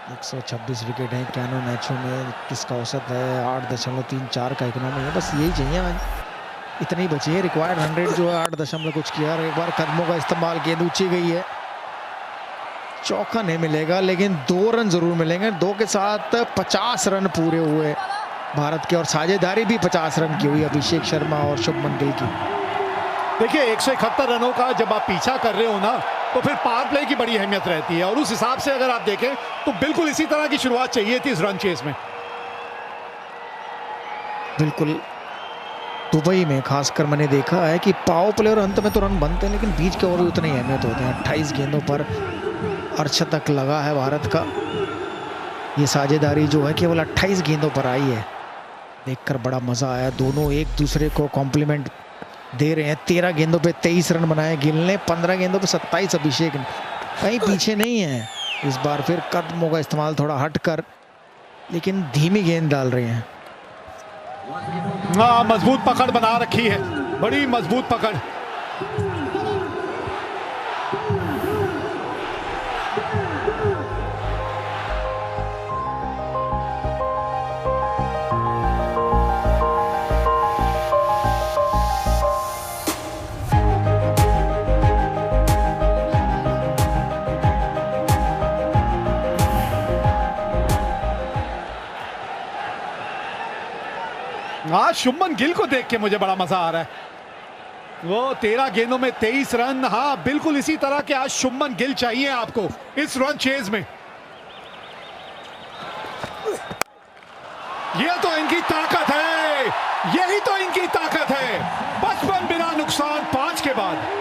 126 wicket हैं canoe मैचों में, किसका औसत है 8.34 का इकोनॉमी है। बस यही चाहिए आज, इतने ही बचे हैं। रिक्वायर्ड 100 जो है 8 दशमलव कुछ किया। एक बार कदमों का इस्तेमाल, गेंद ऊंची गई है, चौका नहीं मिलेगा लेकिन 2 रन जरूर मिलेंगे। 2 के साथ 50 रन पूरे हुए भारत के, और साझेदारी भी 50 रन की हुई अभिषेक शर्मा और शुभमन गिल की। देखिए 171 रनों का जब आप पीछा कर रहे हो ना, तो फिर पावर प्ले की बड़ी अहमियत रहती है, और उस हिसाब से अगर आप देखें तो बिल्कुल इसी तरह की शुरुआत चाहिए थी इस रन चेस में। बिल्कुल, दुबई में खासकर मैंने देखा है कि पावर प्ले और अंत में तो रन बनते हैं, लेकिन बीच के ओवर भी उतनी अहमियत होते हैं। 28 गेंदों पर अर्धशतक लगा है भारत का। ये साझेदारी जो है केवल 28 गेंदों पर आई है। देखकर बड़ा मजा आया, दोनों एक दूसरे को कॉम्प्लीमेंट दे रहे हैं। 13 गेंदों पे 23 रन बनाए गिल ने, 15 गेंदों पे 27 अभिषेक ने। कहीं पीछे नहीं है इस बार। फिर कदमों का इस्तेमाल थोड़ा हटकर, लेकिन धीमी गेंद डाल रहे हैं। मजबूत पकड़ बना रखी है, बड़ी मजबूत पकड़। आज शुभमन गिल को देख के मुझे बड़ा मजा आ रहा है। वो 13 गेंदों में 23 रन। हाँ बिल्कुल इसी तरह के आज शुभमन गिल चाहिए आपको इस रन चेज में। ये तो इनकी ताकत है, यही तो इनकी ताकत है। 55 बिना नुकसान 5 के बाद।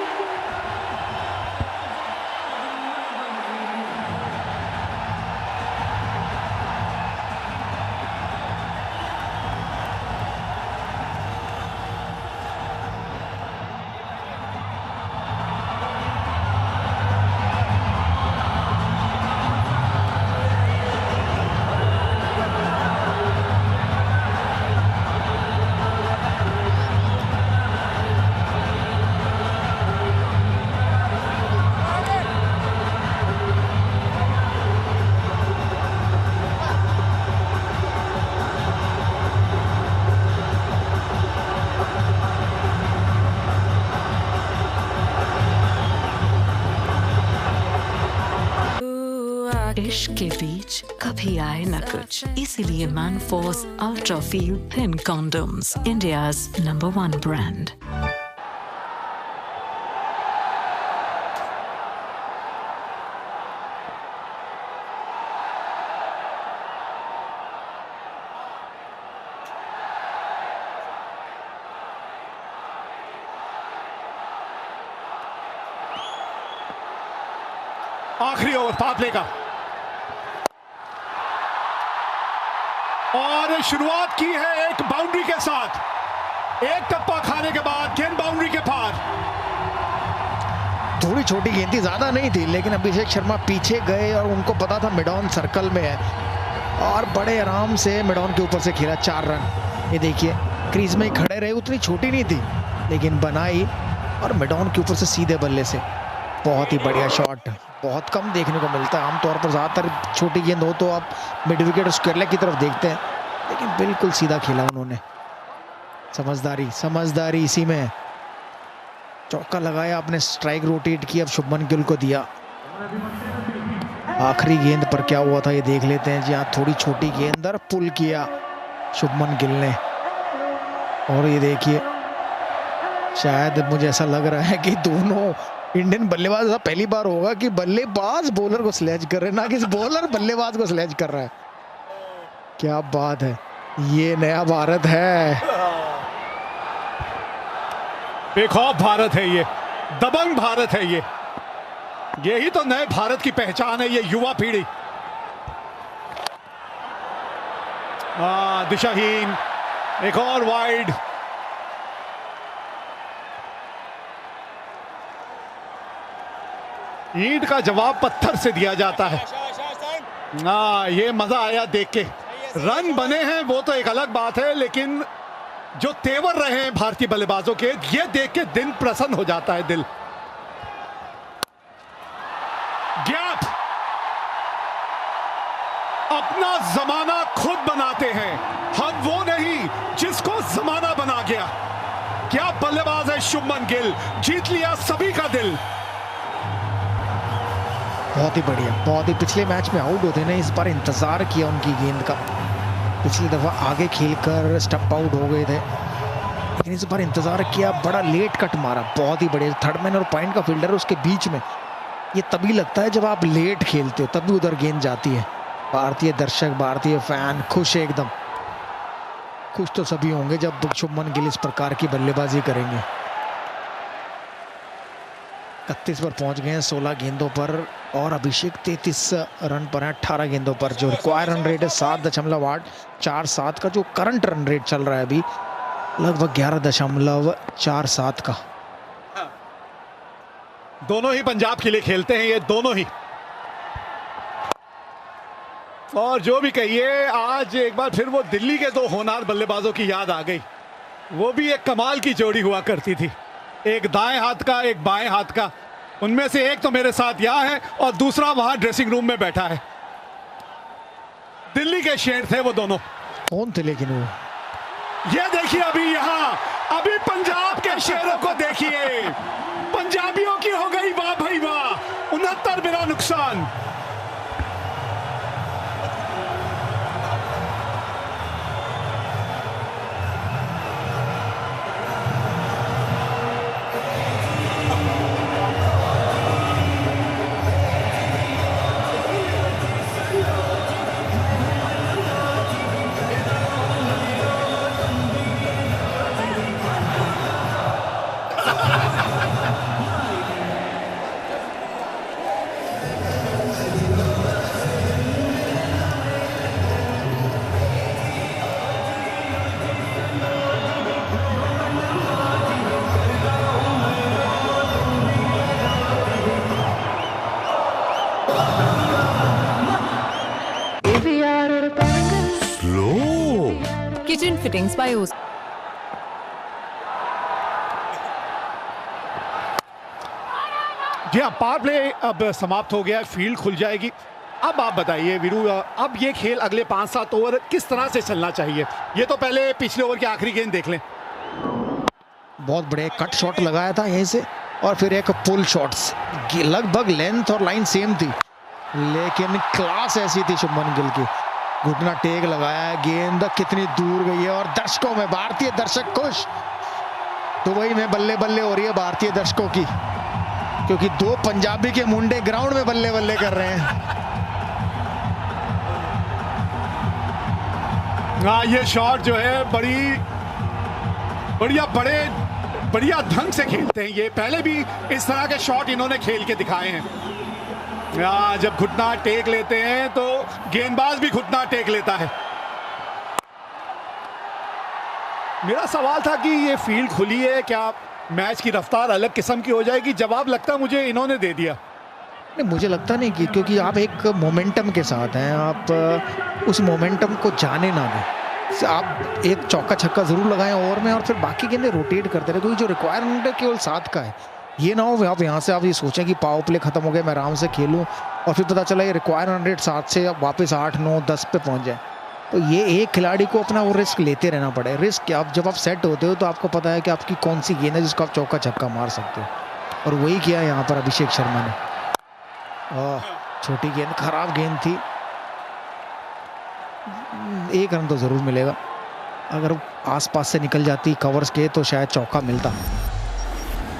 इश्क के बीच कभी आए न कुछ, इसीलिए Manforce ultra feel thin condoms, India's number 1 brand. आखिरी ओवर पावर प्ले का, और शुरुआत की है एक बाउंड्री के साथ। एक टप्पा खाने के बाद गेंद बाउंड्री के पार। थोड़ी छोटी गेंद थी, ज्यादा नहीं थी, लेकिन अभिषेक शर्मा पीछे गए और उनको पता था मिडॉन सर्कल में है, और बड़े आराम से मिडॉन के ऊपर से खेला 4 रन। ये देखिए क्रीज में ही खड़े रहे, उतनी छोटी नहीं थी लेकिन बनाई, और मिडॉन के ऊपर से सीधे बल्ले से। बहुत ही बढ़िया शॉट, बहुत कम देखने को मिलता है। आमतौर पर ज़्यादातर छोटी गेंद हो तो आप मिड विकेट और स्क्वायर की तरफ देखते हैं, लेकिन बिल्कुल सीधा खेला उन्होंने। समझदारी इसी में। चौका लगाया, आपने स्ट्राइक रोटेट की, अब शुभमन गिल को दिया। आखिरी गेंद पर क्या हुआ था ये देख लेते हैं। जी हाँ, थोड़ी छोटी गेंद और पुल किया शुभमन गिल ने। और ये देखिए, शायद मुझे ऐसा लग रहा है कि दोनों इंडियन बल्लेबाज, ऐसा पहली बार होगा कि बल्लेबाज बॉलर को स्लेज कर रहे हैं, ना कि बॉलर बल्लेबाज को स्लेज कर रहा है। क्या बात है, ये नया भारत है। बेखौफ भारत है ये, दबंग भारत है ये। यही तो नए भारत की पहचान है, ये युवा पीढ़ी। दिशाहीन, एक और वाइड। ईंट का जवाब पत्थर से दिया जाता है। ये मजा आया देख के। रन बने हैं वो तो एक अलग बात है, लेकिन जो तेवर रहे हैं भारतीय बल्लेबाजों के, ये देख के दिल प्रसन्न हो जाता है। दिल गैप, अपना जमाना खुद बनाते हैं, हम वो नहीं जिसको जमाना बना गया। क्या बल्लेबाज है शुभमन गिल, जीत लिया सभी का दिल। बहुत ही बढ़िया, बहुत ही। पिछले मैच में आउट होते ना, इस बार इंतजार किया उनकी गेंद का। पिछली दफा आगे खेलकर स्टंप आउट हो गए थे, लेकिन इस बार इंतजार किया, बड़ा लेट कट मारा, बहुत ही बढ़िया। थर्ड मैन और पॉइंट का फील्डर है उसके बीच में, ये तभी लगता है जब आप लेट खेलते हो, तभी उधर गेंद जाती है। भारतीय दर्शक, भारतीय फैन खुश है एकदम। खुश तो सभी होंगे जब शुभमन गिल इस प्रकार की बल्लेबाजी करेंगे। 31 पर पहुंच गए हैं 16 गेंदों पर, और अभिषेक 33 रन पर है 18 गेंदों पर। जो रिक्वायर रन रेट है 7.847 का, जो करंट रन रेट चल रहा है अभी लगभग 11.47 का। दोनों ही पंजाब के लिए खेलते हैं ये दोनों ही। और जो भी कहिए, आज एक बार फिर वो दिल्ली के दो होनहार बल्लेबाजों की याद आ गई। वो भी एक कमाल की जोड़ी हुआ करती थी, एक दाएं हाथ का एक बाएं हाथ का। उनमें से एक तो मेरे साथ यहाँ है और दूसरा वहां ड्रेसिंग रूम में बैठा है। दिल्ली के शेर थे वो दोनों। कौन थे लेकिन वो? ये देखिए अभी यहाँ, अभी पंजाब के शेरों को देखिए। पंजाबियों की हो गई वाह भाई वाह, 69 बिना नुकसान। Kitchen fittings by Oz. जी हाँ, पावर प्ले अब समाप्त हो गया, फील्ड खुल जाएगी। अब आप बताइए वीरू, अब ये खेल अगले 5-7 ओवर किस तरह से चलना चाहिए? ये तो पहले पिछले ओवर की आखिरी गेंद देख लें। बहुत बड़े कट शॉट लगाया था यहीं से, और फिर एक पुल शॉट्स, लगभग लेंथ और लाइन सेम थी, लेकिन क्लास ऐसी थी शुभमन गिल की। घुटना टेक लगाया है, गेंद कितनी दूर गई है, और दर्शकों में भारतीय दर्शक खुश। दुबई में बल्ले बल्ले हो रही है भारतीय दर्शकों की, क्योंकि दो पंजाबी के मुंडे ग्राउंड में बल्ले बल्ले कर रहे हैं। हाँ, ये शॉट जो है बढ़िया ढंग से खेलते हैं ये। पहले भी इस तरह के शॉट इन्होंने खेल के दिखाए हैं। जब घुटना टेक लेते हैं तो गेंदबाज भी घुटना टेक लेता है। मेरा सवाल था कि ये फील्ड खुली है, क्या मैच की रफ्तार अलग किस्म की हो जाएगी? जवाब लगता मुझे इन्होंने दे दिया। नहीं, मुझे लगता नहीं कि, क्योंकि आप एक मोमेंटम के साथ हैं, आप उस मोमेंटम को जाने ना दें। आप एक चौका छक्का जरूर लगाएं ओवर में, और फिर बाकी गेंदें रोटेट करते रहे, क्योंकि जो रिक्वायरमेंट है केवल 7 का है। ये ना हो आप यहाँ से आप ये सोचें कि पावर प्ले खत्म हो गया, मैं आराम से खेलूं, और फिर पता चला ये रिक्वायर रन रेट 7 से अब वापस 8, 9, 10 पे पहुँच जाए। तो ये एक खिलाड़ी को अपना वो रिस्क लेते रहना पड़े। रिस्क क्या, जब आप सेट होते हो तो आपको पता है कि आपकी कौन सी गेंद है जिसको आप चौका छक्का मार सकते हो, और वही किया यहाँ पर अभिषेक शर्मा ने। छोटी गेंद, खराब गेंद थी। 1 रन तो जरूर मिलेगा, अगर आसपास से निकल जाती कवर्स के तो शायद चौका मिलता।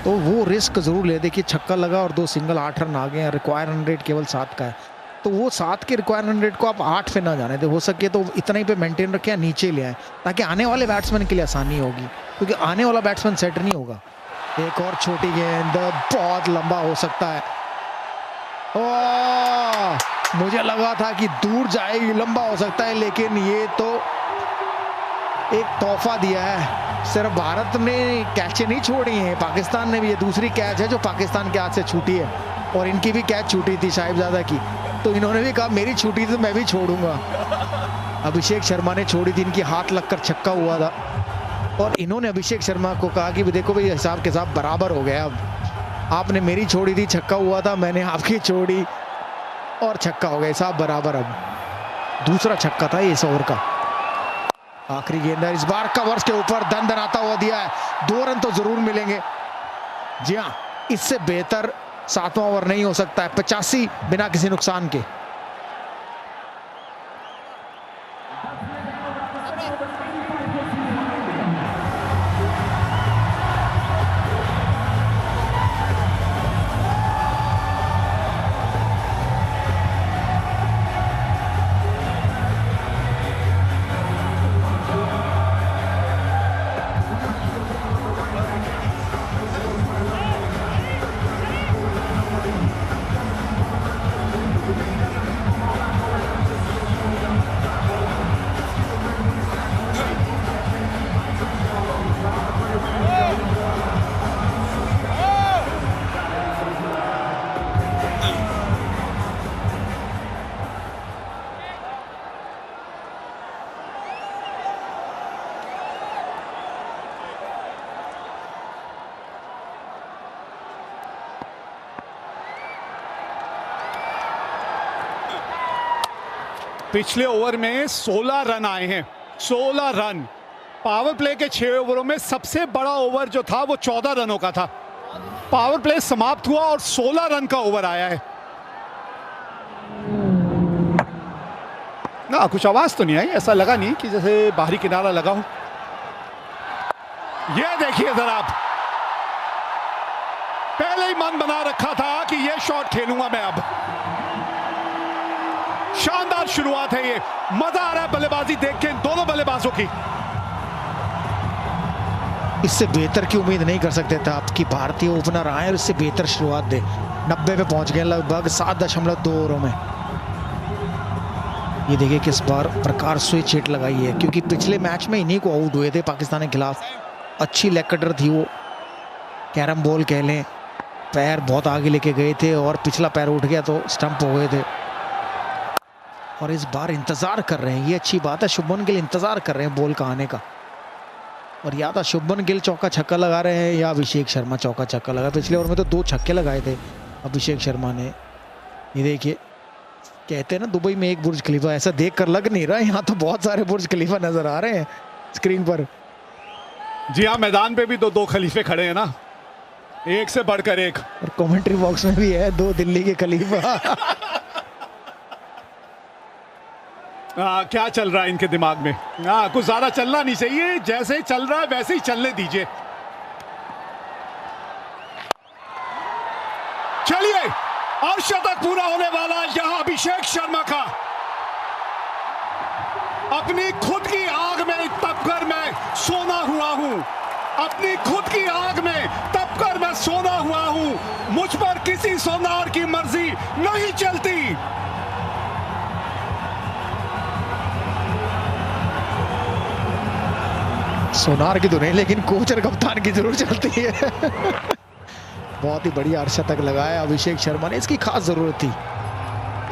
तो वो रिस्क जरूर ले। देखिए छक्का लगा और 2 सिंगल, 8 रन आ गए। रिक्वायर रन रेट केवल 7 का है, तो वो 7 के रिक्वायर रन रेट को आप 8 पे ना जाने दे। हो सके तो इतना ही पे मेंटेन रखें, नीचे ले आए, ताकि आने वाले बैट्समैन के लिए आसानी होगी, क्योंकि आने वाला बैट्समैन सेट नहीं होगा। एक और छोटी गेंद, बहुत लंबा हो सकता है। मुझे लगा था कि दूर जाएगी, लंबा हो सकता है, लेकिन ये तो एक तोहफा दिया है। सिर्फ भारत ने कैचें नहीं छोड़ी हैं, पाकिस्तान ने भी। ये दूसरी कैच है जो पाकिस्तान के हाथ से छूटी है, और इनकी भी कैच छूटी थी साहिबजादा की, तो इन्होंने भी कहा मेरी छूटी थी तो मैं भी छोड़ूंगा। अभिषेक शर्मा ने छोड़ी थी, इनकी हाथ लगकर छक्का हुआ था, और इन्होंने अभिषेक शर्मा को कहा कि देखो भाई हिसाब के साथ बराबर हो गया, अब आपने मेरी छोड़ी थी, छक्का हुआ था, मैंने आपकी छोड़ी और छक्का हो गया, हिसाब बराबर। अब दूसरा छक्का था इस ओवर का। आखिरी गेंद है, इस बार कवर्स के ऊपर दनदनाता हुआ दिया है। 2 रन तो जरूर मिलेंगे। जी हाँ, इससे बेहतर 7वां ओवर नहीं हो सकता है। 85 बिना किसी नुकसान के। पिछले ओवर में 16 रन आए हैं, 16 रन। पावर प्ले के 6 ओवरों में सबसे बड़ा ओवर जो था वो 14 रनों का था। पावर प्ले समाप्त हुआ और 16 रन का ओवर आया है। ना कुछ आवाज तो नहीं आई, ऐसा लगा नहीं कि जैसे बाहरी किनारा लगा हो। ये देखिए जरा, आप पहले ही मन बना रखा था कि ये शॉट खेलूंगा मैं। अब शानदार शुरुआत है, ये मजा आ रहा है बल्लेबाजी देख के इन दोनों बल्लेबाजों की। इससे बेहतर की उम्मीद नहीं कर सकते थे आपकी भारतीय ओपनर आए और इससे बेहतर शुरुआत दे। 90 पे पहुंच गए लगभग 7.2 ओवरों में। ये देखिए किस बार प्रकार स्विच हिट लगाई है, क्योंकि पिछले मैच में इन्हीं को आउट हुए थे पाकिस्तान के खिलाफ। अच्छी लेग कटर थी वो, कैरम बॉल कह लें। पैर बहुत आगे लेके गए थे और पिछला पैर उठ गया तो स्टंप हो गए थे। और इस बार इंतजार कर रहे हैं, ये अच्छी बात है। शुभमन गिल इंतजार कर रहे हैं बॉल का आने का। और या तो शुभमन गिल चौका छक्का लगा रहे हैं या अभिषेक शर्मा चौका छक्का लगा। पिछले ओवर में तो 2 छक्के लगाए थे अभिषेक शर्मा ने। ये देखिए, कहते हैं ना दुबई में एक बुर्ज खलीफा, ऐसा देख कर लग नहीं रहा। यहाँ तो बहुत सारे बुर्ज खलीफा नजर आ रहे हैं स्क्रीन पर। जी हाँ, मैदान पे भी 2 खलीफे खड़े हैं ना, एक से बढ़कर एक। और कमेंट्री बॉक्स में भी है 2 दिल्ली के खलीफा। क्या चल रहा है इनके दिमाग में? कुछ ज्यादा चलना नहीं चाहिए, जैसे चल रहा है वैसे ही चलने दीजिए। चलिए, और शतक पूरा होने वाला यहां अभिषेक शर्मा का। अपनी खुद की आग में तपकर मैं सोना हुआ हूं, अपनी खुद की आग में तपकर मैं सोना हुआ हूं। मुझ पर किसी सोनार की मर्जी नहीं चलती। सोनार की तो नहीं, लेकिन कोच और कप्तान की जरूर चलती है। बहुत ही बढ़िया अर्धशतक लगाया अभिषेक शर्मा ने, इसकी खास जरूरत थी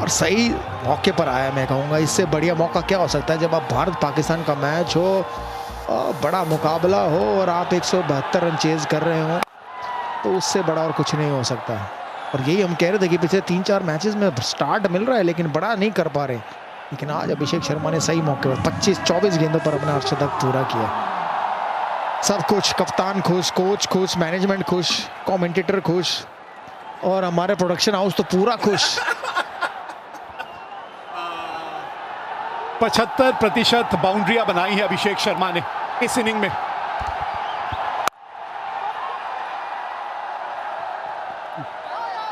और सही मौके पर आया। मैं कहूँगा इससे बढ़िया मौका क्या हो सकता है जब आप भारत पाकिस्तान का मैच हो, बड़ा मुकाबला हो और आप 172 रन चेज कर रहे हो, तो उससे बड़ा और कुछ नहीं हो सकता। और यही हम कह रहे थे कि पिछले 3-4 मैचेस में स्टार्ट मिल रहा है लेकिन बड़ा नहीं कर पा रहे। लेकिन आज अभिषेक शर्मा ने सही मौके पर 25-24 गेंदों पर अपना अर्धशतक पूरा किया। सब कुछ, कप्तान खुश, कोच खुश, मैनेजमेंट खुश, कमेंटेटर खुश और हमारे प्रोडक्शन हाउस तो पूरा खुश। 75% बाउंड्रियां बनाई है अभिषेक शर्मा ने इस इनिंग में।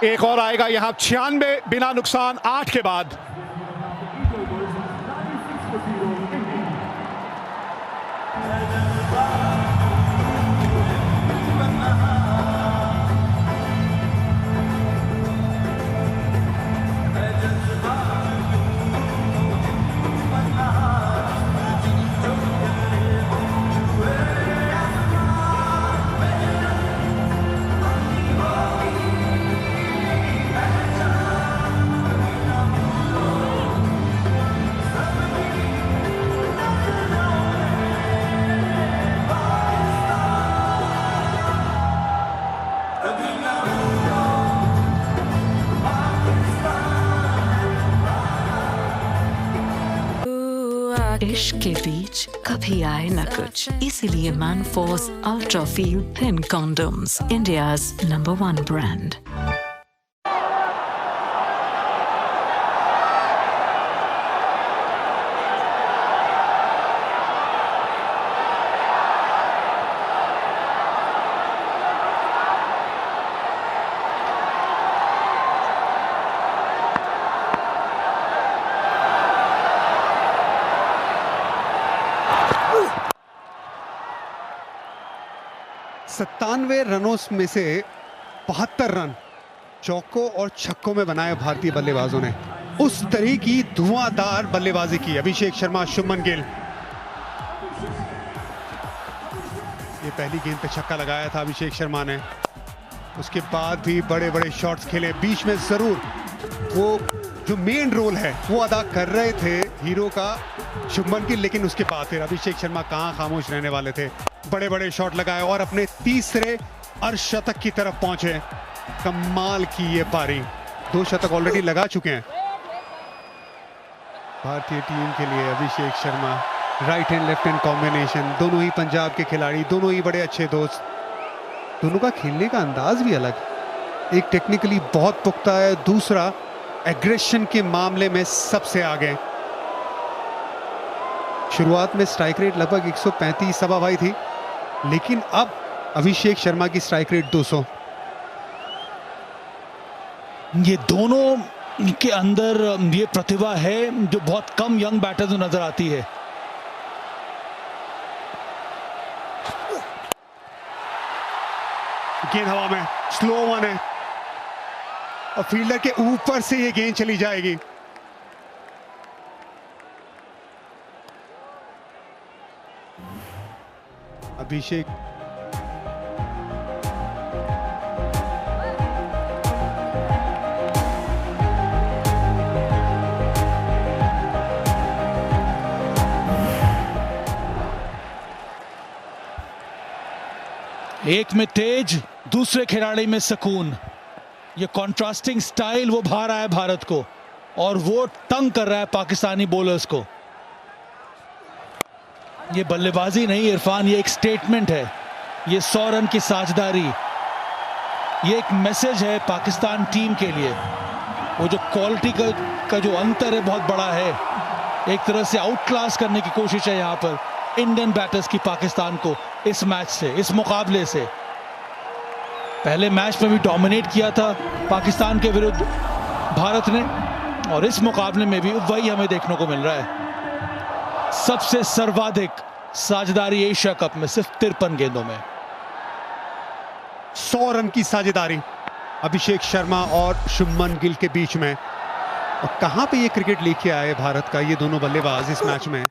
एक और आएगा यहां 96 बिना नुकसान 8 के बाद। इश्क के बीच कभी आए न कुछ, इसीलिए Manforce ultra feel thin condoms, India's number 1 brand. सत्तानवे रनों में से 72 रन चौकों और छक्कों में बनाए भारतीय बल्लेबाजों ने। उस तरह की धुआंधार बल्लेबाजी की अभिषेक शर्मा, शुभमन गिल। ये पहली गेंद पे छक्का लगाया था अभिषेक शर्मा ने, उसके बाद भी बड़े बड़े शॉट्स खेले। बीच में जरूर वो जो मेन रोल है वो अदा कर रहे थे हीरो का शुभमन गिल, लेकिन उसके बाद फिर अभिषेक शर्मा कहां खामोश रहने वाले थे। बड़े बड़े शॉट लगाए और अपने तीसरे अर्धशतक की तरफ पहुंचे। कमाल की ये पारी, 2 शतक ऑलरेडी लगा चुके हैं भारतीय टीम के लिए Abhishek Sharma. Right hand left hand combination, दोनों ही पंजाब के खिलाड़ी, दोनों ही बड़े अच्छे दोस्त। दोनों का खेलने का अंदाज भी अलग, एक टेक्निकली बहुत पुख्ता है, दूसरा एग्रेशन के मामले में सबसे आगे। शुरुआत में स्ट्राइक रेट लगभग 135 सवा भाई थी, लेकिन अब अभिषेक शर्मा की स्ट्राइक रेट 200। ये दोनों के अंदर ये प्रतिभा है जो बहुत कम यंग बैटर्स में नजर आती है। गेंद हवा में, स्लो वन है और फील्डर के ऊपर से ये गेंद चली जाएगी। अभिषेक एक में तेज, दूसरे खिलाड़ी में सुकून। ये कॉन्ट्रास्टिंग स्टाइल वो भा रहा है भारत को और वो तंग कर रहा है पाकिस्तानी बॉलर्स को। ये बल्लेबाजी नहीं इरफान, ये एक स्टेटमेंट है। ये 100 रन की साझेदारी, ये एक मैसेज है पाकिस्तान टीम के लिए। वो जो क्वालिटी का जो अंतर है बहुत बड़ा है। एक तरह से आउट क्लास करने की कोशिश है यहाँ पर इंडियन बैटर्स की पाकिस्तान को इस मैच से, इस मुकाबले से। पहले मैच में भी डोमिनेट किया था पाकिस्तान के विरुद्ध भारत ने, और इस मुकाबले में भी वही हमें देखने को मिल रहा है। सबसे सर्वाधिक साझेदारी एशिया कप में सिर्फ 53 गेंदों में। 100 रन की साझेदारी अभिषेक शर्मा और शुभमन गिल के बीच में। और कहां पे ये क्रिकेट लेके आए भारत का ये दोनों बल्लेबाज इस मैच में।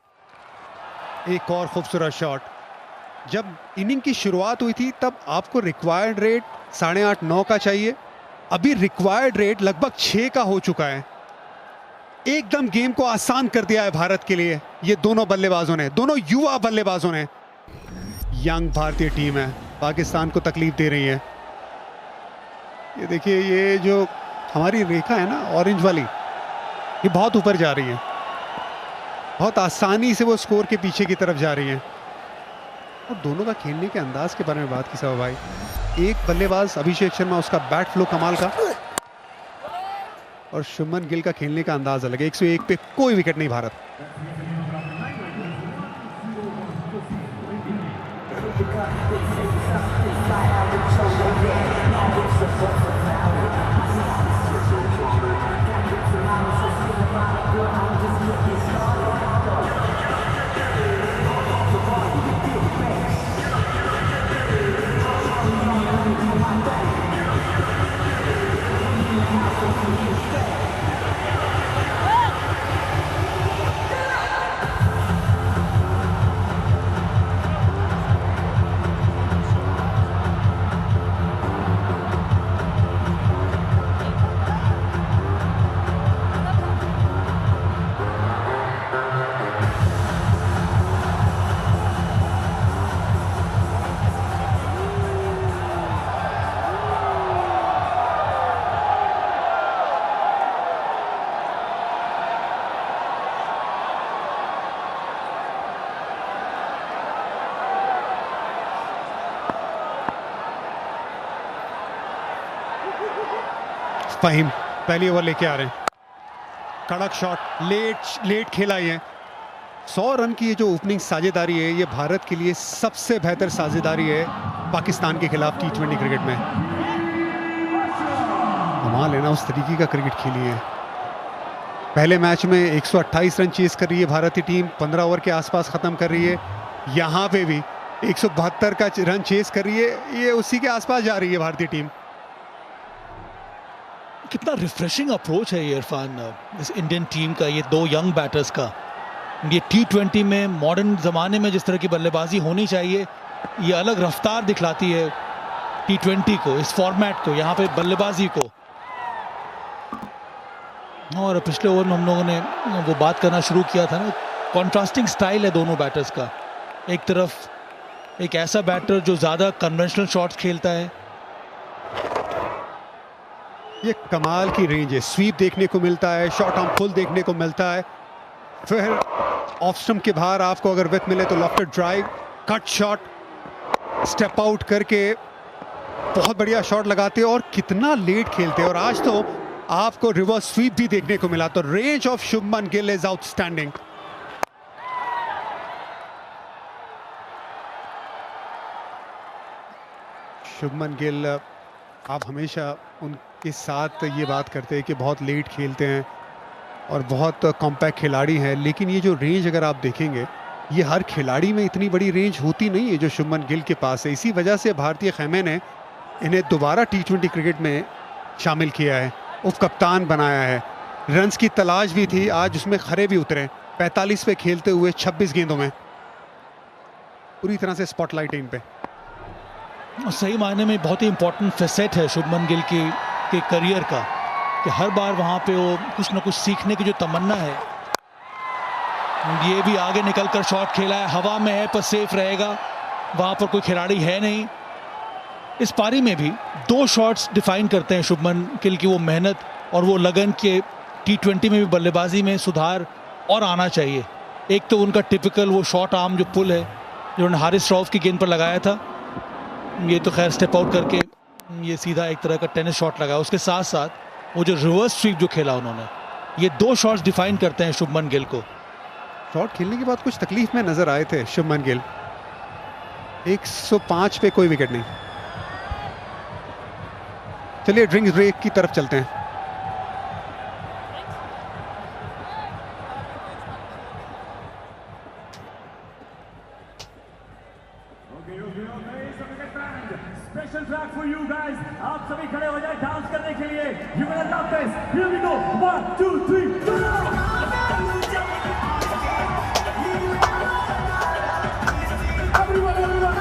एक और खूबसूरत शॉट। जब इनिंग की शुरुआत हुई थी तब आपको रिक्वायर्ड रेट 8.5-9 का चाहिए, अभी रिक्वायर्ड रेट लगभग 6 का हो चुका है। एकदम गेम को आसान कर दिया है भारत के लिए ये दोनों बल्लेबाजों ने, दोनों युवा बल्लेबाजों ने। यंग भारतीय टीम है, पाकिस्तान को तकलीफ दे रही है। ये देखिए, ये जो हमारी रेखा है ना ऑरेंज वाली, ये बहुत ऊपर जा रही है, बहुत आसानी से वो स्कोर के पीछे की तरफ जा रही है। और दोनों का खेलने के अंदाज के बारे में बात की सब भाई। एक बल्लेबाज अभिषेक शर्मा, उसका बैट फ्लो कमाल का, और शुभमन गिल का खेलने का अंदाज अलग है। 101 पे कोई विकेट नहीं भारत। फहीम पहली ओवर लेके आ रहे हैं, कड़क शॉट, लेट खेला ये। 100 रन की ये जो ओपनिंग साझेदारी है, ये भारत के लिए सबसे बेहतर साझेदारी है पाकिस्तान के खिलाफ T20 क्रिकेट में। कमाल है ना, उस तरीके का क्रिकेट खेली है। पहले मैच में 128 रन चेस कर रही है भारतीय टीम, 15 ओवर के आसपास खत्म कर रही है। यहाँ पे भी 172 का रन चेस कर रही है, ये उसी के आसपास जा रही है भारतीय टीम। कितना रिफ्रेशिंग अप्रोच है ये इरफान, इस इंडियन टीम का, ये दो यंग बैटर्स का। ये T20 में मॉडर्न ज़माने में जिस तरह की बल्लेबाजी होनी चाहिए, ये अलग रफ्तार दिखलाती है T20 को, इस फॉर्मेट को, यहाँ पे बल्लेबाजी को। और पिछले ओवर में हम लोगों ने वो बात करना शुरू किया था ना, कॉन्ट्रास्टिंग स्टाइल है दोनों बैटर्स का। एक तरफ एक ऐसा बैटर जो ज़्यादा कन्वेंशनल शॉट्स खेलता है, ये कमाल की रेंज है, स्वीप देखने को मिलता है, शॉट आर्म फुल देखने को मिलता है, फिर ऑफ स्टंप के बाहर आपको अगर विथ मिले तो lofted drive, cut shot, step out करके बहुत बढ़िया शॉट लगाते हैं और कितना लेट खेलते हैं। और आज तो आपको रिवर्स स्वीप भी देखने को मिला, तो range of Shubman Gill is outstanding. Shubman Gill, आप हमेशा उनके साथ ये बात करते हैं कि बहुत लेट खेलते हैं और बहुत कॉम्पैक्ट खिलाड़ी हैं, लेकिन ये जो रेंज अगर आप देखेंगे, ये हर खिलाड़ी में इतनी बड़ी रेंज होती नहीं है जो शुभमन गिल के पास है। इसी वजह से भारतीय खेमे ने इन्हें दोबारा T20 क्रिकेट में शामिल किया है, उप कप्तान बनाया है। रन्स की तलाश भी थी, आज उसमें खरे भी उतरे। 45 पे खेलते हुए 26 गेंदों में पूरी तरह से स्पॉटलाइट इन पे। सही मायने में बहुत ही इंपॉर्टेंट फैसेट है शुभमन गिल के करियर का, कि हर बार वहाँ पे वो कुछ ना कुछ सीखने की जो तमन्ना है। ये भी आगे निकलकर शॉट खेला है, हवा में है पर सेफ रहेगा, वहाँ पर कोई खिलाड़ी है नहीं। इस पारी में भी 2 शॉट्स डिफाइन करते हैं शुभमन गिल की वो मेहनत और वो लगन के T20 में भी बल्लेबाजी में सुधार और आना चाहिए। एक तो उनका टिपिकल वो शॉर्ट आर्म जो पुल है, जो उन्होंने हारिस रऊफ की गेंद पर लगाया था, ये तो खैर स्टेप आउट करके ये सीधा एक तरह का टेनिस शॉट लगाया। उसके साथ साथ वो जो रिवर्स स्वीप जो खेला उन्होंने, ये 2 शॉट्स डिफाइन करते हैं शुभमन गिल को। शॉट खेलने के बाद कुछ तकलीफ में नजर आए थे शुभमन गिल। 105 पे कोई विकेट नहीं। चलिए ड्रिंक ब्रेक की तरफ चलते हैं। Special track for you guys. आप सभी खड़े हो जाए डांस करने के लिए। You gonna love this. Here we go. 1, 2, 3, go! Everyone, everyone.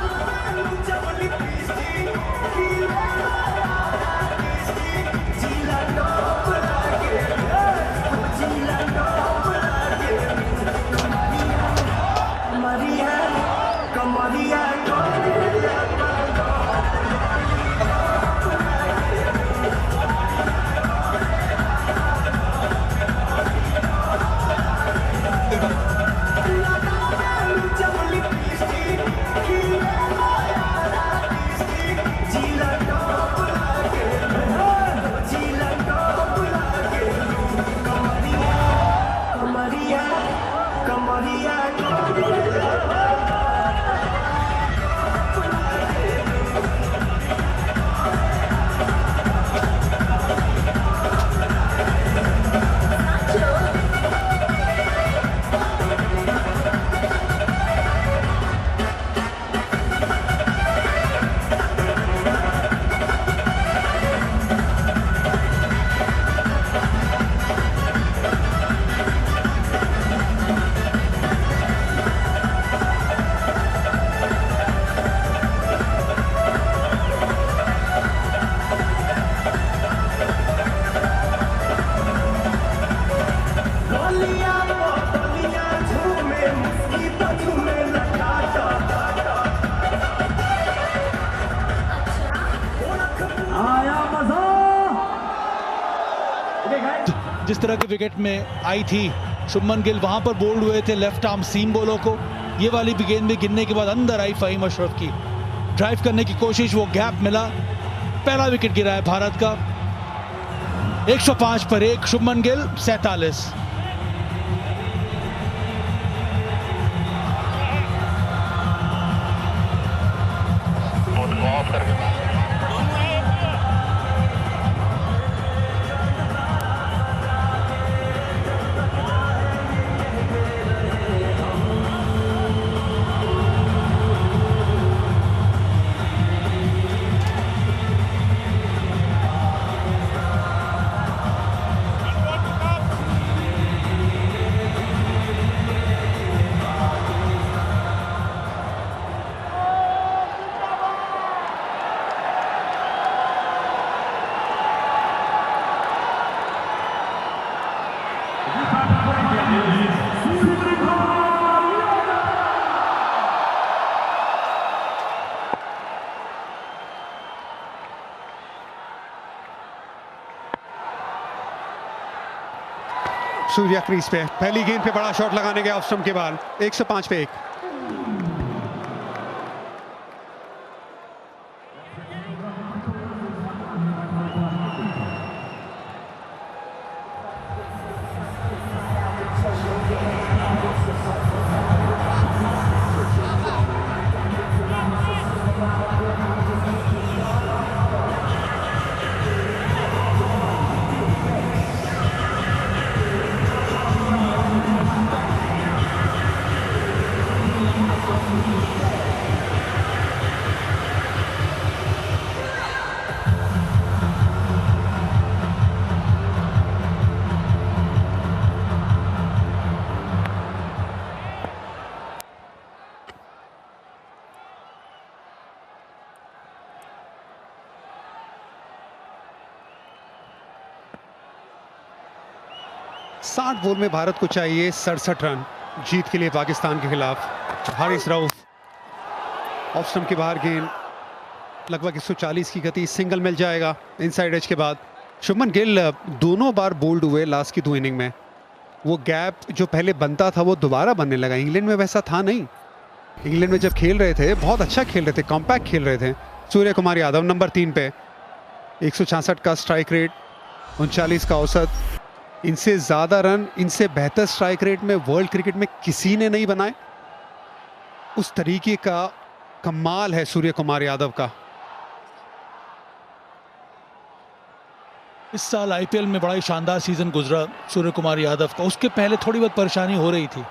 जिस तरह की विकेट में आई थी शुभमन गिल, वहां पर बोल्ड हुए थे लेफ्ट आर्म सीम बॉलों को। ये वाली भी गेंद में गिरने के बाद अंदर आई फहीम अशरफ की, ड्राइव करने की कोशिश, वो गैप मिला, पहला विकेट गिरा है भारत का। 105 पर 1, शुभमन गिल 47। सूर्या क्रीज पे पहली गेंद पे बड़ा शॉट लगाने गया ऑफ स्टंप के बाद 105 पे 1। साठ बॉल में भारत को चाहिए 67 रन जीत के लिए पाकिस्तान के खिलाफ। हारिस रऊफ ऑफ स्टंप के बाहर गेंद, लगभग 140 की गति, सिंगल मिल जाएगा इनसाइड एज के बाद। शुभमन गिल दोनों बार बोल्ड हुए लास्ट की 2 इनिंग में। वो गैप जो पहले बनता था वो दोबारा बनने लगा। इंग्लैंड में वैसा था नहीं। इंग्लैंड में जब खेल रहे थे बहुत अच्छा खेल रहे थे, कॉम्पैक्ट खेल रहे थे। सूर्य कुमार यादव नंबर 3 पे 166 का स्ट्राइक रेट, 39 का औसत। इनसे ज़्यादा रन, इनसे बेहतर स्ट्राइक रेट में वर्ल्ड क्रिकेट में किसी ने नहीं बनाए। उस तरीके का कमाल है सूर्य कुमार यादव का। इस साल आईपीएल में बड़ा ही शानदार सीजन गुजरा सूर्य कुमार यादव का। उसके पहले थोड़ी बहुत परेशानी हो रही थी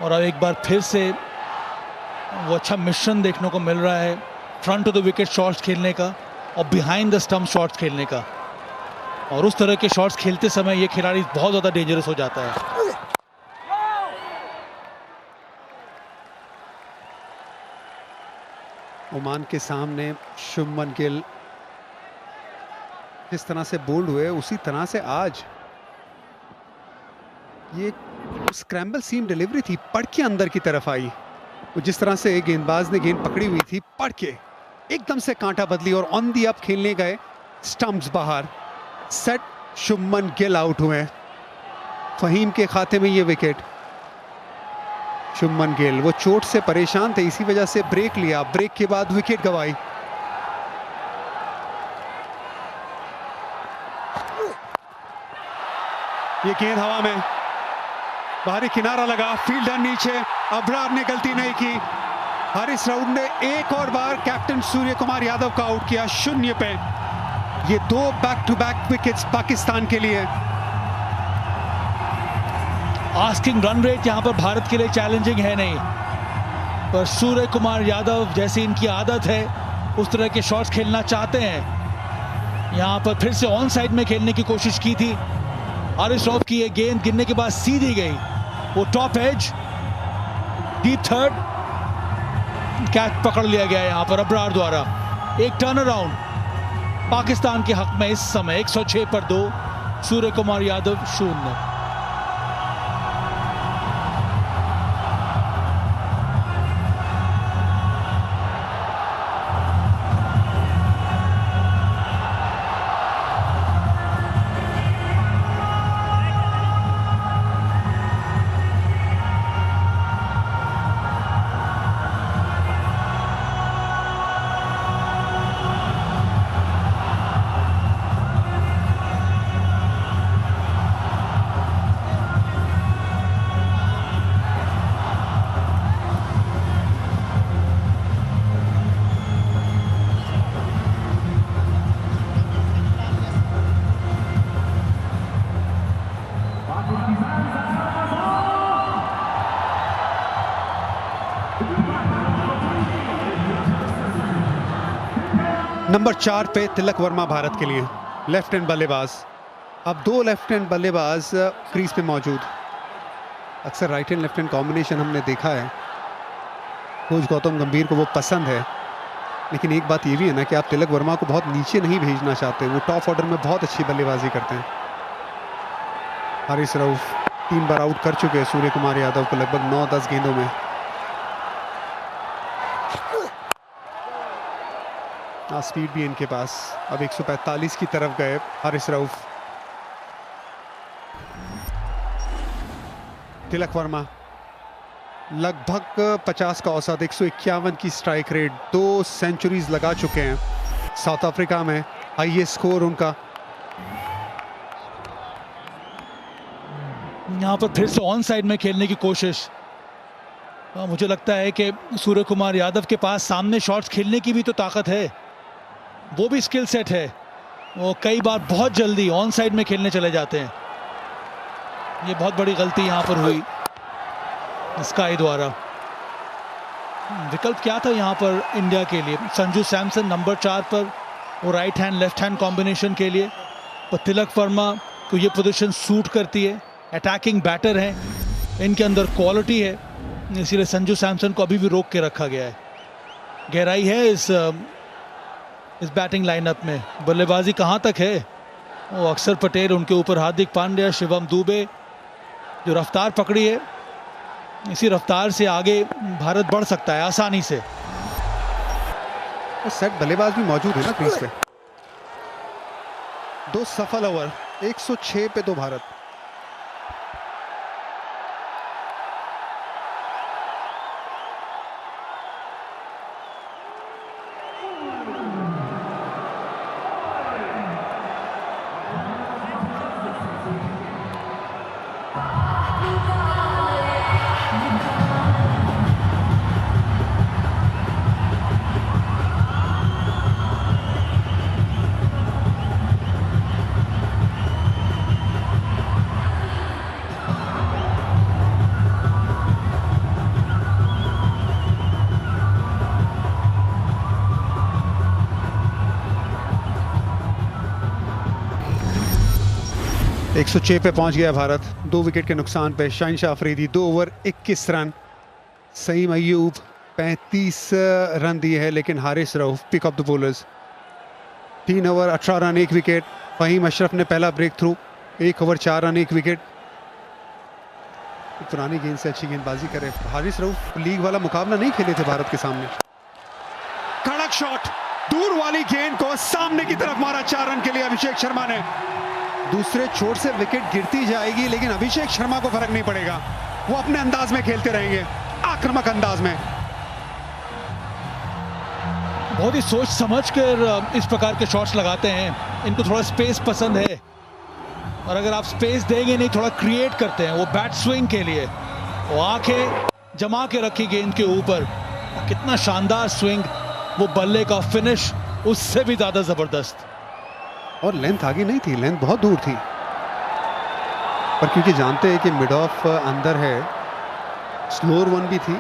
और अब एक बार फिर से वो अच्छा मिश्रण देखने को मिल रहा है, front to the wicket shots खेलने का और बिहाइंड द स्टंप शॉट्स खेलने का। और उस तरह के शॉट्स खेलते समय ये खिलाड़ी बहुत ज़्यादा डेंजरस हो जाता है। ओमान के सामने शुभमन गिल जिस तरह से बोल्ड हुए उसी तरह से आज ये स्क्रैम्बल सीम डिलीवरी थी, पढ़ के अंदर की तरफ आई। जिस तरह से गेंदबाज ने गेंद पकड़ी हुई थी, पढ़ के एकदम से कांटा बदली और ऑन दी अप खेलने गए, स्टंप्स बाहर, सेट। शुभमन गिल आउट हुए। फहीम के खाते में ये विकेट। शुभमन गिल वो चोट से परेशान थे, इसी वजह से ब्रेक लिया, ब्रेक के बाद विकेट गंवाई। ये गेंद हवा में, बाहरी किनारा लगा, फील्डर नीचे, अबरार ने गलती नहीं की। हारिस रऊफ ने एक और बार कैप्टन सूर्य कुमार यादव का आउट किया 0 पे। ये 2 back to back wickets Pakistan के लिए। आस्किंग रन रेट यहां पर भारत के लिए चैलेंजिंग है नहीं, पर सूर्य कुमार यादव जैसी इनकी आदत है उस तरह के शॉट्स खेलना चाहते हैं। यहां पर फिर से ऑन साइड में खेलने की कोशिश की थी। हारिस रऊफ की ये गेंद गिरने के बाद सीधी गई, वो top edge, deep third, catch पकड़ लिया गया यहां पर अबरार द्वारा। एक टर्न अराउंड पाकिस्तान के हक में इस समय 106 पर 2, सूर्य कुमार यादव 0। नंबर 4 पे तिलक वर्मा भारत के लिए लेफ्ट हैंड बल्लेबाज। अब 2 लेफ्ट हैंड बल्लेबाज क्रीज पे मौजूद। अक्सर right hand left hand combination हमने देखा है, कोच गौतम गंभीर को वो पसंद है, लेकिन एक बात ये भी है ना कि आप तिलक वर्मा को बहुत नीचे नहीं भेजना चाहते। वो टॉप ऑर्डर में बहुत अच्छी बल्लेबाजी करते हैं। हारिस रऊफ 3 बार आउट कर चुके हैं सूर्य कुमार यादव को लगभग 9-10 गेंदों में। स्पीड भी इनके पास। अब 145 की तरफ गए हारिस रऊफ। तिलक वर्मा लगभग 50 का औसत, 151 की स्ट्राइक रेट, 2 सेंचुरीज लगा चुके हैं साउथ अफ्रीका में। हाईएस्ट स्कोर उनका। यहाँ पर फिर से ऑन साइड में खेलने की कोशिश। मुझे लगता है कि सूर्य कुमार यादव के पास सामने शॉट्स खेलने की भी तो ताकत है, वो भी स्किल सेट है। वो कई बार बहुत जल्दी ऑन साइड में खेलने चले जाते हैं। ये बहुत बड़ी गलती यहाँ पर हुई स्काई द्वारा। विकल्प क्या था यहाँ पर इंडिया के लिए? संजू सैमसन नंबर 4 पर, वो right hand left hand combination के लिए। और तिलक वर्मा को ये पोजीशन सूट करती है, अटैकिंग बैटर है, इनके अंदर क्वालिटी है, इसीलिए संजू सैमसन को अभी भी रोक के रखा गया है। गहराई है इस बैटिंग लाइनअप में। बल्लेबाजी कहाँ तक है? वो अक्षर पटेल, उनके ऊपर हार्दिक पांड्या, शिवम दुबे, जो रफ्तार पकड़ी है, इसी रफ्तार से आगे भारत बढ़ सकता है आसानी से। तो सेट बल्लेबाज भी मौजूद है ना क्रीज पे। 2 सफल ओवर, 106 पे 2 भारत। एक 106 पे पहुंच गया भारत, 2 विकेट के नुकसान पे। Shaheen Shah Afridi 2 over 21 run. Saim Ayub 35 run दिए हैं, लेकिन Haris Rauf pick up the bowlers 3 over 18 run 1 wicket. Faheem Ashraf ने पहला breakthrough, 1 over 4 run 1 wicket. पुरानी गेंद से अच्छी गेंदबाजी करे। हारिस रऊफ लीग वाला मुकाबला नहीं खेले थे भारत के सामने। कड़क शॉट, दूर वाली गेंद को सामने की तरफ मारा 4 रन के लिए अभिषेक शर्मा ने। दूसरे छोर से विकेट गिरती जाएगी, लेकिन अभिषेक शर्मा को फर्क नहीं पड़ेगा, वो अपने अंदाज में खेलते रहेंगे, आक्रामक अंदाज में। बहुत ही सोच समझ कर इस प्रकार के शॉट्स लगाते हैं। इनको थोड़ा स्पेस पसंद है, और अगर आप स्पेस देंगे नहीं, थोड़ा क्रिएट करते हैं वो बैट स्विंग के लिए। वो आंखें जमा के रखी गेंद के ऊपर, कितना शानदार स्विंग, वो बल्ले का फिनिश उससे भी ज्यादा जबरदस्त। और लेंथ आगे नहीं थी, लेंथ बहुत दूर थी, पर क्योंकि जानते हैं कि मिड ऑफ अंदर है, स्लोअर वन भी थी,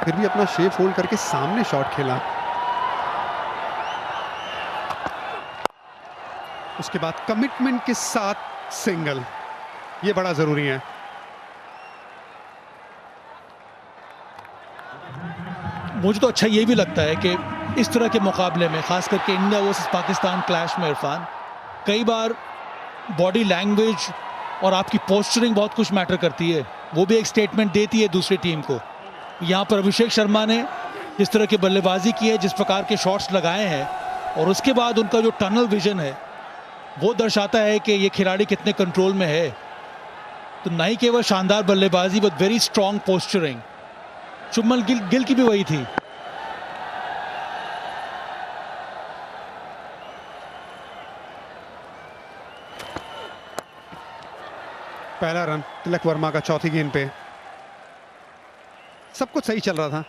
फिर भी अपना शेप होल्ड करके सामने शॉट खेला। उसके बाद कमिटमेंट के साथ सिंगल, ये बड़ा जरूरी है। मुझे तो अच्छा ये भी लगता है कि इस तरह के मुकाबले में, खास करके इंडिया वर्सेस पाकिस्तान क्लैश में, इरफान, कई बार बॉडी लैंग्वेज और आपकी पोस्चरिंग बहुत कुछ मैटर करती है, वो भी एक स्टेटमेंट देती है दूसरी टीम को। यहाँ पर अभिषेक शर्मा ने जिस तरह की बल्लेबाजी की है, जिस प्रकार के शॉट्स लगाए हैं, और उसके बाद उनका जो टनल विजन है, वो दर्शाता है कि ये खिलाड़ी कितने कंट्रोल में है। तो ना ही केवल शानदार बल्लेबाजी, but very strong posturing. Shubman Gill की भी वही थी। पहला रन तिलक वर्मा का चौथी गेंद पे। सब कुछ सही चल रहा था,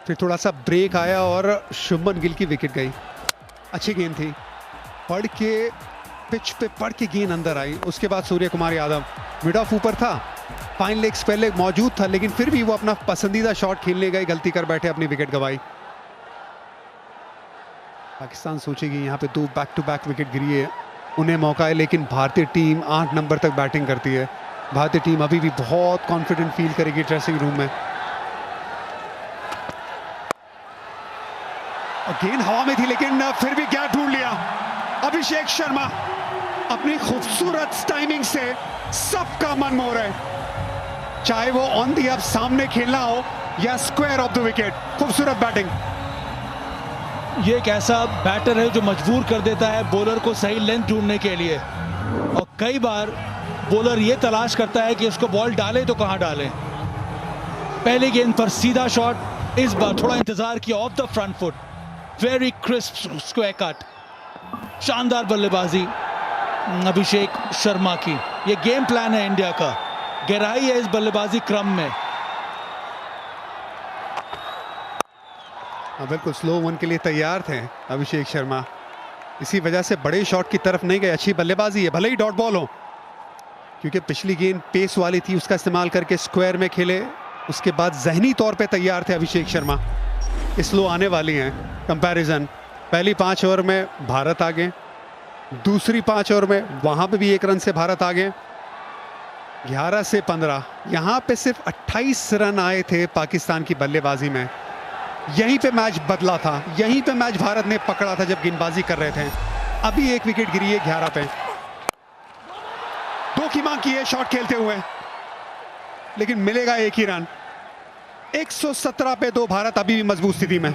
फिर थोड़ा सा ब्रेक आया और शुभमन गिल की विकेट गई। अच्छी गेंद थी, पड़ के पिच पे पड़ के गेंद अंदर आई। उसके बाद सूर्य कुमार यादव, मिड ऑफ ऊपर था, फाइन लेग्स पहले मौजूद था, लेकिन फिर भी वो अपना पसंदीदा शॉट खेलने गए, गलती कर बैठे, अपनी विकेट गंवाई। पाकिस्तान सोचेगी यहाँ पे 2 बैक टू बैक विकेट गिरी है, उन्हें मौका है, लेकिन भारतीय टीम 8 नंबर तक बैटिंग करती है। भारतीय टीम अभी भी बहुत कॉन्फिडेंट फील करेगी ड्रेसिंग रूम में। गेंद हवा में थी लेकिन फिर भी गैप ढूंढ लिया। अभिषेक शर्मा अपनी खूबसूरत टाइमिंग से सबका मन मोह रहे, चाहे वो ऑन दी अप सामने खेलना हो या स्क्वायर ऑफ द विकेट। खूबसूरत बैटिंग। ये एक ऐसा बैटर है जो मजबूर कर देता है बॉलर को सही लेंथ ढूंढने के लिए, और कई बार बॉलर ये तलाश करता है कि उसको बॉल डाले तो कहां डालें। पहली गेंद पर सीधा शॉट, इस बार थोड़ा इंतजार किया of the front foot, very crisp square cut. शानदार बल्लेबाजी अभिषेक शर्मा की। ये गेम प्लान है इंडिया का, गहराई है इस बल्लेबाजी क्रम में। बिल्कुल स्लो वन के लिए तैयार थे अभिषेक शर्मा, इसी वजह से बड़े शॉट की तरफ नहीं गए। अच्छी बल्लेबाजी है, भले ही डॉट बॉल हो, क्योंकि पिछली गेंद पेस वाली थी, उसका इस्तेमाल करके स्क्वायर में खेले। उसके बाद जहनी तौर पे तैयार थे अभिषेक शर्मा। स्लो आने वाली हैं कंपैरिजन। पहली 5 ओवर में भारत आगे, दूसरी 5 ओवर में वहां पे भी 1 रन से भारत आगे। 11 से 15, यहां पे सिर्फ 28 रन आए थे पाकिस्तान की बल्लेबाजी में। यहीं पे मैच बदला था, यहीं पे मैच भारत ने पकड़ा था जब गेंदबाजी कर रहे थे। अभी 1 विकेट गिरी है 11 पे। 2 की मांग की है शॉट खेलते हुए, लेकिन मिलेगा 1 ही रन। 117 पे 2, भारत अभी भी मजबूत स्थिति में।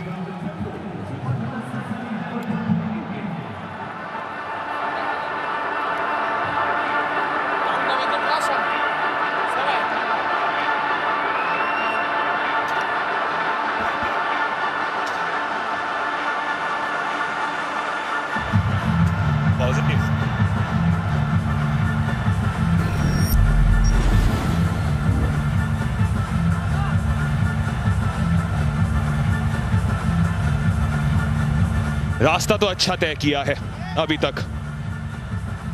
रास्ता तो अच्छा तय किया है अभी तक।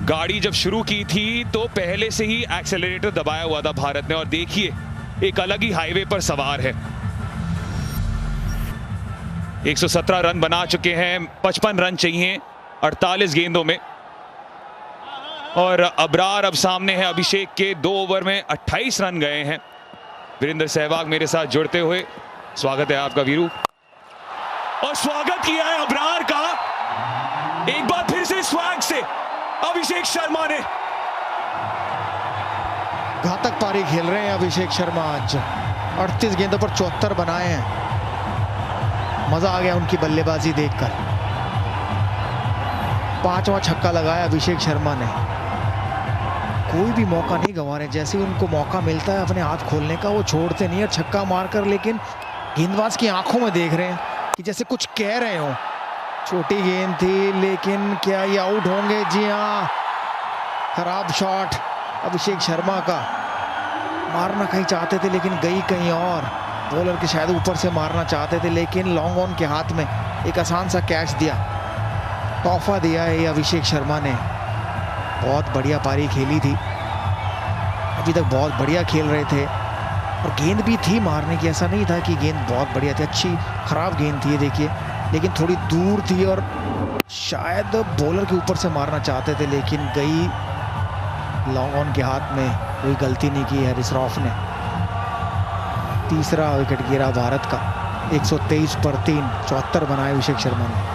गाड़ी जब शुरू की थी तो पहले से ही एक्सेलरेटर दबाया हुआ था भारत ने, और देखिए एक अलग ही हाईवे पर सवार है। 117 रन बना चुके हैं, 55 रन चाहिए 48 गेंदों में, और अबरार अब सामने है अभिषेक के। 2 ओवर में 28 रन गए हैं। वीरेंद्र सहवाग मेरे साथ जुड़ते हुए, स्वागत है आपका वीरू। और स्वागत किया है अबरार का, एक बार फिर से स्वैग से अभिषेक शर्मा ने। घातक पारी खेल रहे हैं अभिषेक शर्मा आज। 38 गेंदों पर 74 बनाए हैं। मजा आ गया उनकी बल्लेबाजी देखकर। 5वां छक्का लगाया अभिषेक शर्मा ने। कोई भी मौका नहीं गंवा रहे, जैसे ही उनको मौका मिलता है अपने हाथ खोलने का वो छोड़ते नहीं है छक्का मारकर, लेकिन गेंदबाज की आंखों में देख रहे हैं कि जैसे कुछ कह रहे हो। छोटी गेंद थी, लेकिन क्या ये आउट होंगे? जी हाँ, खराब शॉट अभिषेक शर्मा का। मारना कहीं चाहते थे लेकिन गई कहीं और। बॉलर के शायद ऊपर से मारना चाहते थे, लेकिन लॉन्ग ऑन के हाथ में एक आसान सा कैच दिया, तोहफा दिया है ये अभिषेक शर्मा ने। बहुत बढ़िया पारी खेली थी, अभी तक बहुत बढ़िया खेल रहे थे, और गेंद भी थी मारने की। ऐसा नहीं था कि गेंद बहुत बढ़िया थी, अच्छी खराब गेंद थी ये देखिए, लेकिन थोड़ी दूर थी और शायद बॉलर के ऊपर से मारना चाहते थे, लेकिन गई लॉन्ग ऑन के हाथ में। कोई गलती नहीं की हैरिस रॉफ ने। तीसरा विकेट गिरा भारत का। 123 पर 3, 74 बनाए अभिषेक शर्मा ने।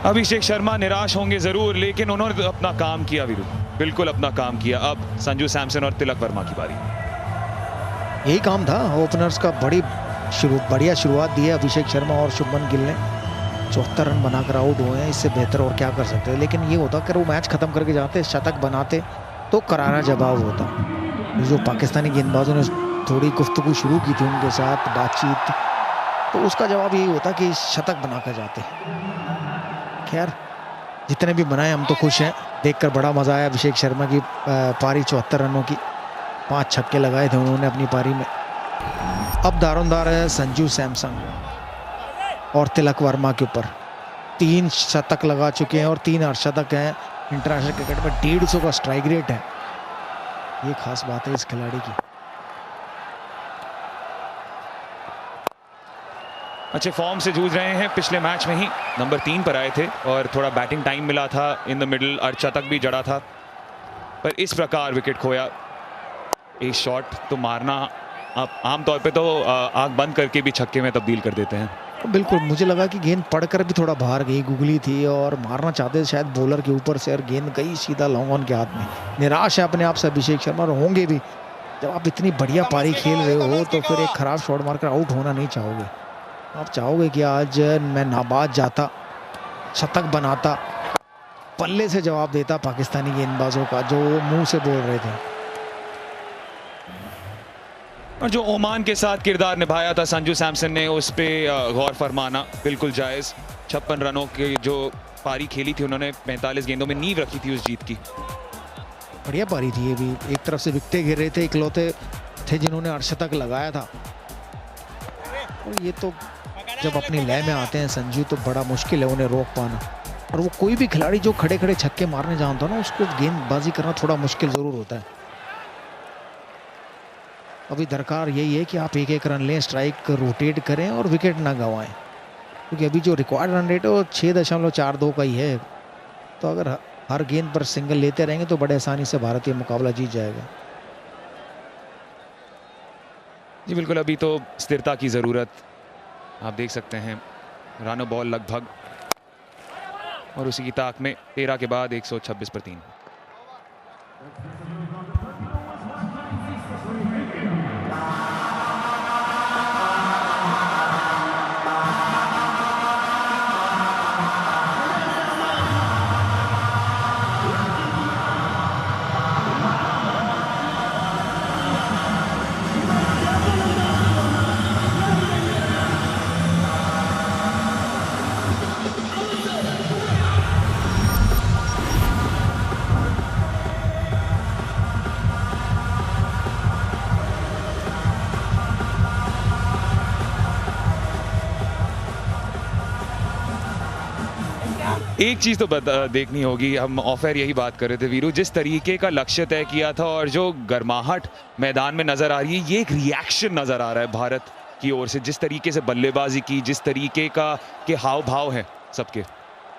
अभिषेक शर्मा निराश होंगे जरूर, लेकिन उन्होंने तो अपना काम किया वीरू, बिल्कुल अपना काम किया। अब संजू सैमसन और तिलक वर्मा की बारी। यही काम था ओपनर्स का। बढ़िया शुरुआत दी है अभिषेक शर्मा और शुभमन गिल ने। 74 रन बनाकर आउट हुए हैं, इससे बेहतर और क्या कर सकते हैं। लेकिन ये होता कि वो मैच खत्म करके जाते, शतक बनाते तो करारा जवाब होता। जो पाकिस्तानी गेंदबाजों ने थोड़ी गुफ्तगू शुरू की थी उनके साथ बातचीत, तो उसका जवाब यही होता कि शतक बनाकर जाते। खैर जितने भी बनाए हम तो खुश हैं, देखकर बड़ा मज़ा आया। अभिषेक शर्मा की पारी 74 रनों की, 5 छक्के लगाए थे उन्होंने अपनी पारी में। अब दारोमदार है संजू सैमसन और तिलक वर्मा के ऊपर। 3 शतक लगा चुके हैं और 3 अर्धशतक हैं। इंटरनेशनल क्रिकेट में 150 का स्ट्राइक रेट है, ये खास बात है इस खिलाड़ी की। अच्छे फॉर्म से जूझ रहे हैं, पिछले मैच में ही नंबर 3 पर आए थे और थोड़ा बैटिंग टाइम मिला था इन द मिडल, अर्धशतक भी जड़ा था, पर इस प्रकार विकेट खोया। एक शॉट तो मारना आप आमतौर पे तो आंख बंद करके भी छक्के में तब्दील कर देते हैं। बिल्कुल, मुझे लगा कि गेंद पड़कर भी थोड़ा बाहर गई, गुगली थी और मारना चाहते थे शायद बॉलर के ऊपर से, और गेंद गई सीधा लॉन्ग ऑन के हाथ में। निराश है अपने आप से अभिषेक शर्मा, और होंगे भी। जब आप इतनी बढ़िया पारी खेल रहे हो तो फिर एक खराब शॉट मारकर आउट होना नहीं चाहोगे। आप चाहोगे कि आज मैं नाबाद जाता, शतक बनाता, पल्ले से जवाब देता पाकिस्तानी गेंदबाजों का जो मुंह से बोल रहे थे। और जो ओमान के साथ किरदार निभाया था संजू सैमसन ने, उस पर गौर फरमाना बिल्कुल जायज़। 56 रनों की जो पारी खेली थी उन्होंने, 45 गेंदों में नींव रखी थी उस जीत की। बढ़िया पारी थी ये भी। एक तरफ से विकटें गिर रहे थे, इकलौते थे जिन्होंने अर्धशतक लगाया था। और ये तो जब अपनी लय में आते हैं संजू, तो बड़ा मुश्किल है उन्हें रोक पाना। और वो कोई भी खिलाड़ी जो खड़े खड़े छक्के मारने जानता है ना, उसको गेंदबाजी करना थोड़ा मुश्किल ज़रूर होता है। अभी दरकार यही है कि आप 1-1 रन लें, स्ट्राइक रोटेट करें और विकेट ना गंवाएं, क्योंकि अभी जो रिक्वायर्ड रन रेट है वो 6.42 का ही है। तो अगर हर गेंद पर सिंगल लेते रहेंगे तो बड़े आसानी से भारतीय मुकाबला जीत जाएगा। जी बिल्कुल, अभी तो स्थिरता की ज़रूरत। आप देख सकते हैं रन बॉल लगभग, और उसी की ताक में 13 के बाद 126 पर 3। एक चीज तो देखनी होगी, हम ऑफर यही बात कर रहे थे वीरू, जिस तरीके का लक्ष्य तय किया था और जो गर्माहट मैदान में नजर आ रही है, ये एक रिएक्शन नजर आ रहा है भारत की ओर से। जिस तरीके से बल्लेबाजी की, जिस तरीके का के हाव भाव हैं सबके।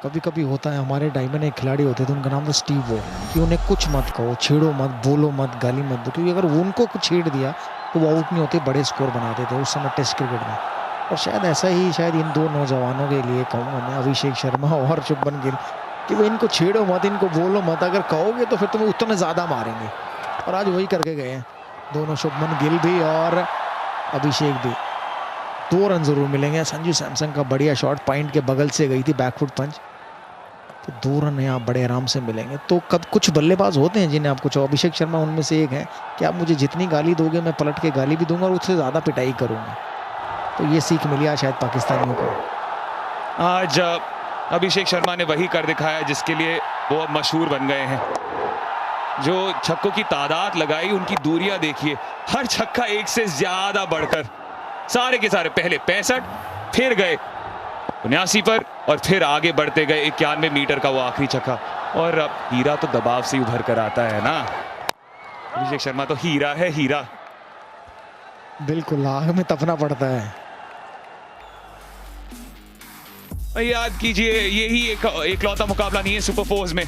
कभी कभी होता है, हमारे डायमंड एक खिलाड़ी होते थे, उनका नाम था स्टीव वो, कि उन्हें कुछ मत कहो, छेड़ो मत, बोलो मत, गाली मत दो, क्योंकि अगर वो उनको कुछ छेड़ दिया तो वो आउट नहीं होते, बड़े स्कोर बनाते थे उस समय टेस्ट क्रिकेट में। और शायद ऐसा ही शायद इन 2 नौजवानों के लिए कहूँगा मैं, अभिषेक शर्मा और शुभमन गिल, कि वो इनको छेड़ो मत, इनको बोलो मत, अगर कहोगे तो फिर तुम्हें उतने ज़्यादा मारेंगे। और आज वही करके गए हैं दोनों, शुभमन गिल भी और अभिषेक भी। 2 रन ज़रूर मिलेंगे। संजू सैमसन का बढ़िया शॉट पॉइंट के बगल से गई थी, बैकफुट पंच, तो 2 रन यहाँ बड़े आराम से मिलेंगे। तो कब कुछ बल्लेबाज होते हैं जिन्हें आपको चाहो, अभिषेक शर्मा उनमें से एक है कि आप मुझे जितनी गाली दोगे मैं पलट के गाली भी दूंगा और उससे ज़्यादा पिटाई करूँगा। तो ये सीख मिली आज शायद पाकिस्तानियों को। आज अभिषेक शर्मा ने वही कर दिखाया जिसके लिए वो अब मशहूर बन गए हैं। जो छक्कों की तादाद लगाई, उनकी दूरियां देखिए, हर छक्का एक से ज्यादा बढ़कर, सारे के सारे पहले 65, फिर गए 79 पर और फिर आगे बढ़ते गए 91 मीटर का वो आखिरी छक्का। और अब हीरा तो दबाव से उभर कर आता है ना, अभिषेक शर्मा तो हीरा है, हीरा। बिल्कुल, आग में तपना पड़ता है। याद कीजिए, यही एकलौता मुकाबला नहीं है सुपर फोर्स में।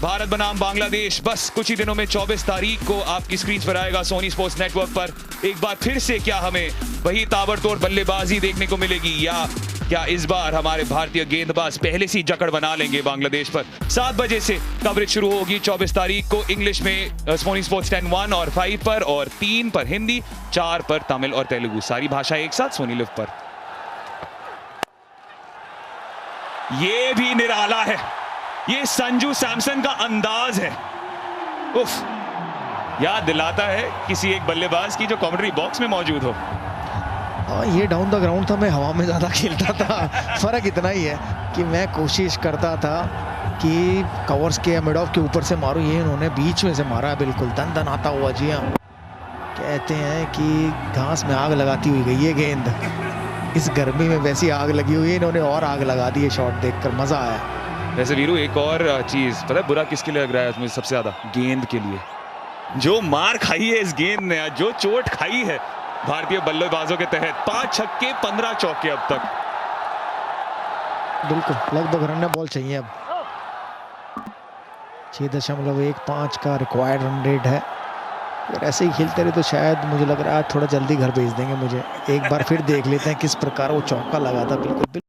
भारत बनाम बांग्लादेश बस कुछ ही दिनों में 24 तारीख को आपकी स्क्रीन पर आएगा सोनी स्पोर्ट्स नेटवर्क पर। एक बार फिर से क्या हमें वही ताबड़तोड़ बल्लेबाजी देखने को मिलेगी, या क्या इस बार हमारे भारतीय गेंदबाज पहले से जकड़ बना लेंगे बांग्लादेश पर? 7 बजे से कवरेज शुरू होगी 24 तारीख को इंग्लिश में सोनी स्पोर्ट्स 10, 1 और 5 पर, और 3 पर हिंदी, 4 पर तमिल और तेलुगु, सारी भाषा एक साथ सोनी लिव पर। ये भी निराला है, ये संजू सैमसन का अंदाज है, उफ, याद दिलाता है किसी एक बल्लेबाज की जो कमेंट्री बॉक्स में मौजूद हो। ये डाउन द ग्राउंड था, मैं हवा में ज़्यादा खेलता था। फ़र्क इतना ही है कि मैं कोशिश करता था कि कवर्स के मिड ऑफ के ऊपर से मारूं, ये इन्होंने बीच में से मारा है, बिल्कुल दन दन आता हुआ। जी हाँ, कहते हैं कि घास में आग लगाती हुई गई है गेंद। इस गर्मी में वैसी आग लगी हुई है, इन्होंने और आग लगा दी है। शॉट देखकर मज़ा आया। वैसे वीरू एक और चीज पता है बुरा किसके लिए लग रहा है मुझे सबसे ज्यादा? गेंद के लिए। जो मार खाई है इस गेंद ने, जो चोट खाई है भारतीय बल्लेबाजों के तहत, 5 छक्के 15 चौके अब तक। बिल्कुल लगभग रन बॉल चाहिए अब। 6.15 का रिक्वायर्ड रन रेट है। अगर ऐसे ही खेलते रहे तो शायद मुझे लग रहा है थोड़ा जल्दी घर भेज देंगे मुझे। एक बार फिर देख लेते हैं किस प्रकार वो चौका लगा था। बिल्कुल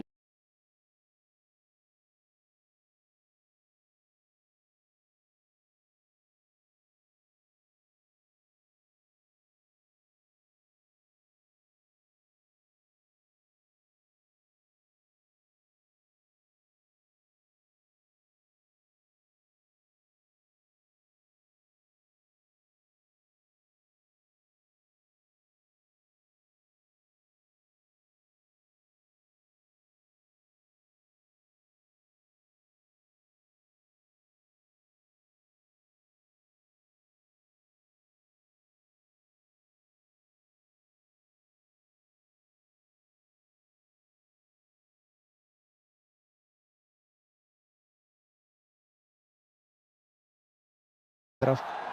तरफ